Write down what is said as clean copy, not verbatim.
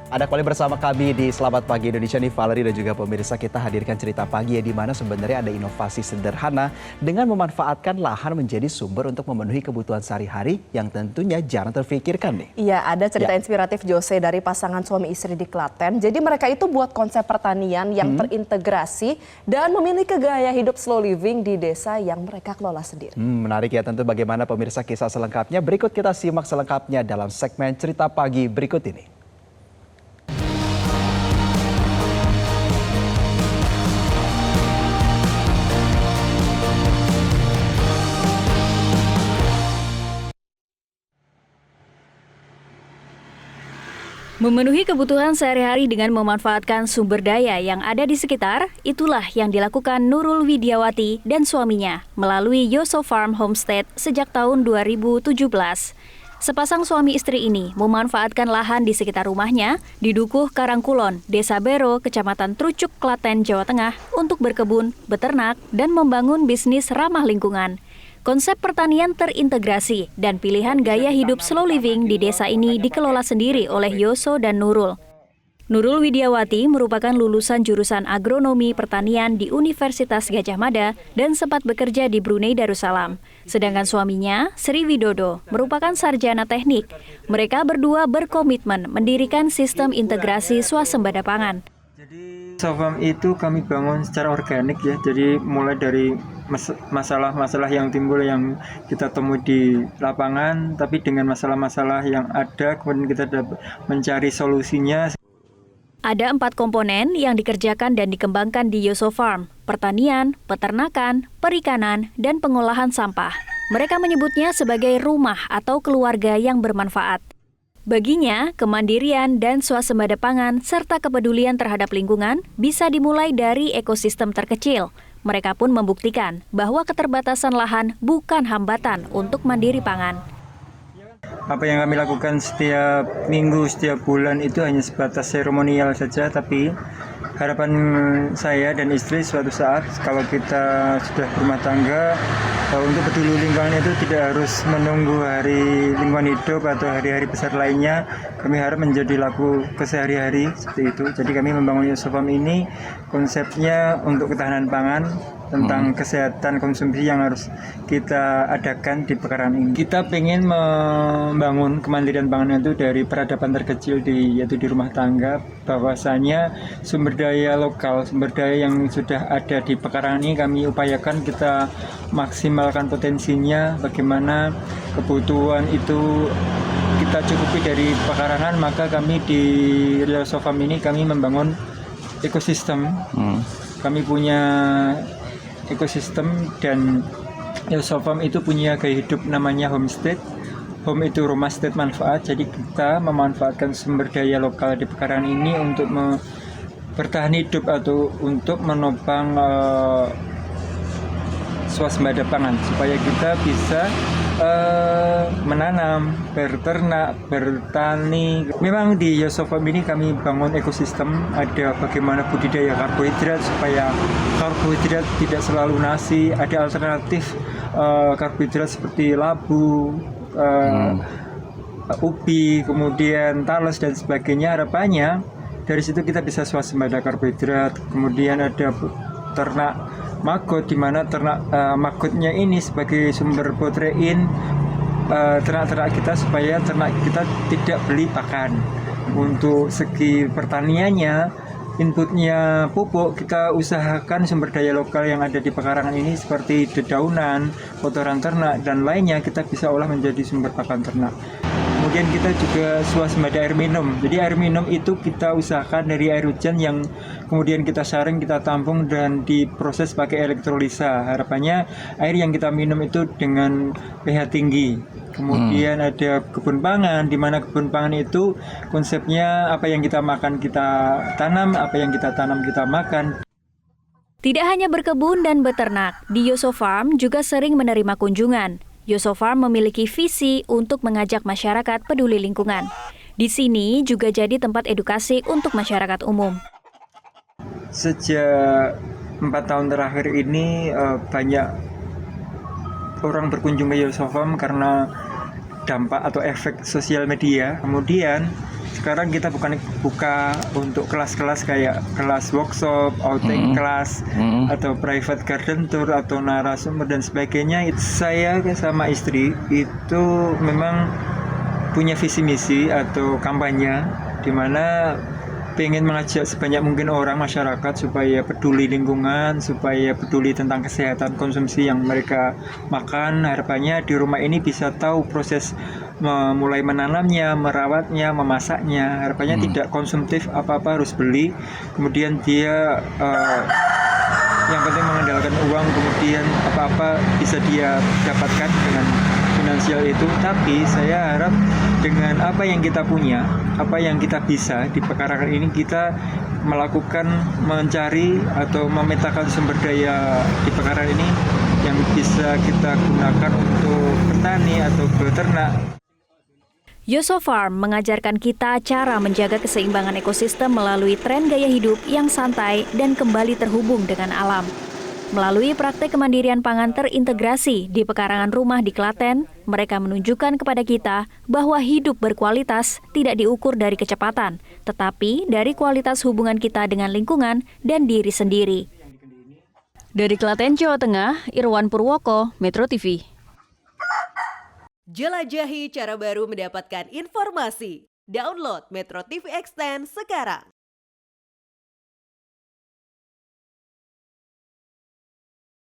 Ada kembali bersama kami di Selamat Pagi Indonesia nih Valerie dan juga pemirsa, kita hadirkan cerita pagi ya, di mana sebenarnya ada inovasi sederhana dengan memanfaatkan lahan menjadi sumber untuk memenuhi kebutuhan sehari-hari yang tentunya jarang terfikirkan nih. Iya, ada cerita inspiratif Jose dari pasangan suami istri di Klaten. Jadi mereka itu buat konsep pertanian yang terintegrasi dan memiliki gaya hidup slow living di desa yang mereka kelola sendiri. Menarik ya, tentu bagaimana pemirsa kisah selengkapnya. Berikut kita simak selengkapnya dalam segmen cerita pagi berikut ini. Memenuhi kebutuhan sehari-hari dengan memanfaatkan sumber daya yang ada di sekitar, itulah yang dilakukan Nurul Widiawati dan suaminya melalui Yoso Farm Homestead sejak tahun 2017. Sepasang suami istri ini memanfaatkan lahan di sekitar rumahnya di Dukuh Karangkulon, Desa Bero, Kecamatan Trucuk, Klaten, Jawa Tengah untuk berkebun, beternak, dan membangun bisnis ramah lingkungan. Konsep pertanian terintegrasi dan pilihan gaya hidup slow living di desa ini dikelola sendiri oleh Yoso dan Nurul. Nurul Widiawati merupakan lulusan jurusan agronomi pertanian di Universitas Gadjah Mada dan sempat bekerja di Brunei Darussalam. Sedangkan suaminya, Sri Widodo, merupakan sarjana teknik. Mereka berdua berkomitmen mendirikan sistem integrasi swasembada pangan. Yoso Farm itu kami bangun secara organik ya, jadi mulai dari masalah-masalah yang timbul yang kita temui di lapangan, tapi dengan masalah-masalah yang ada kemudian kita dapat mencari solusinya. Ada 4 komponen yang dikerjakan dan dikembangkan di Yoso Farm: pertanian, peternakan, perikanan, dan pengolahan sampah. Mereka menyebutnya sebagai rumah atau keluarga yang bermanfaat. Baginya, kemandirian dan swasembada pangan serta kepedulian terhadap lingkungan bisa dimulai dari ekosistem terkecil. Mereka pun membuktikan bahwa keterbatasan lahan bukan hambatan untuk mandiri pangan. Apa yang kami lakukan setiap minggu, setiap bulan itu hanya sebatas seremonial saja, tapi harapan saya dan istri suatu saat kalau kita sudah berumah tangga, untuk peduli lingkungan itu tidak harus menunggu hari lingkungan hidup atau hari-hari besar lainnya. Kami harap menjadi laku kesehari-hari seperti itu. Jadi kami membangun Yoso Farm ini konsepnya untuk ketahanan pangan, tentang kesehatan konsumsi yang harus kita adakan di pekarangan ini. Kita ingin membangun kemandirian pangan itu dari peradaban terkecil yaitu di rumah tangga, bahwasanya sumber daya lokal, sumber daya yang sudah ada di pekarangan ini kami upayakan kita maksimalkan potensinya. Bagaimana kebutuhan itu kita cukupi dari pekarangan, maka kami di Yoso Farm ini kami membangun ekosistem. Kami punya ekosistem dan Yoso Farm itu punya gaya hidup namanya homestead. Home itu rumah, stead manfaat. Jadi kita memanfaatkan sumber daya lokal di pekarangan ini untuk bertahan hidup atau untuk menopang swasembada pangan supaya kita bisa menanam, berternak, bertani. Memang di Yoso Farm ini kami bangun ekosistem, ada bagaimana budidaya karbohidrat supaya karbohidrat tidak selalu nasi, ada alternatif karbohidrat seperti labu, ubi, kemudian talas dan sebagainya. Harapannya dari situ kita bisa swasembada karbohidrat. Kemudian ada ternak magot, di mana ternak magotnya ini sebagai sumber protein ternak-ternak kita supaya ternak kita tidak beli pakan. Untuk segi pertaniannya, inputnya pupuk, kita usahakan sumber daya lokal yang ada di pekarangan ini seperti dedaunan, kotoran ternak dan lainnya kita bisa olah menjadi sumber pakan ternak. Kemudian kita juga swasembada air minum. Jadi air minum itu kita usahakan dari air hujan yang kemudian kita saring, kita tampung dan diproses pakai elektrolisa. Harapannya air yang kita minum itu dengan pH tinggi. Kemudian ada kebun pangan, di mana kebun pangan itu konsepnya apa yang kita makan kita tanam, apa yang kita tanam kita makan. Tidak hanya berkebun dan beternak, di Yoso Farm juga sering menerima kunjungan. Yoso Farm memiliki visi untuk mengajak masyarakat peduli lingkungan. Di sini juga jadi tempat edukasi untuk masyarakat umum. Sejak 4 tahun terakhir ini banyak orang berkunjung ke Yoso Farm karena dampak atau efek sosial media. Kemudian sekarang kita buka untuk kelas-kelas kayak kelas workshop, outing kelas, atau private garden tour, atau narasumber dan sebagainya. Saya sama istri itu memang punya visi misi atau kampanye di mana pengen mengajak sebanyak mungkin orang masyarakat supaya peduli lingkungan, supaya peduli tentang kesehatan konsumsi yang mereka makan. Harapannya di rumah ini bisa tahu proses mulai menanamnya, merawatnya, memasaknya. Harapannya tidak konsumtif apa-apa harus beli. Kemudian dia yang penting mengandalkan uang, kemudian apa-apa bisa dia dapatkan dengan finansial itu. Tapi saya harap dengan apa yang kita punya, apa yang kita bisa di pekarangan ini, kita melakukan mencari atau memetakan sumber daya di pekarangan ini yang bisa kita gunakan untuk bertani atau beternak. Yoso Farm mengajarkan kita cara menjaga keseimbangan ekosistem melalui tren gaya hidup yang santai dan kembali terhubung dengan alam. Melalui praktek kemandirian pangan terintegrasi di pekarangan rumah di Klaten, mereka menunjukkan kepada kita bahwa hidup berkualitas tidak diukur dari kecepatan, tetapi dari kualitas hubungan kita dengan lingkungan dan diri sendiri. Dari Klaten, Jawa Tengah, Irwan Purwoko, Metro TV. Jelajahi cara baru mendapatkan informasi. Download Metro TV Extend sekarang.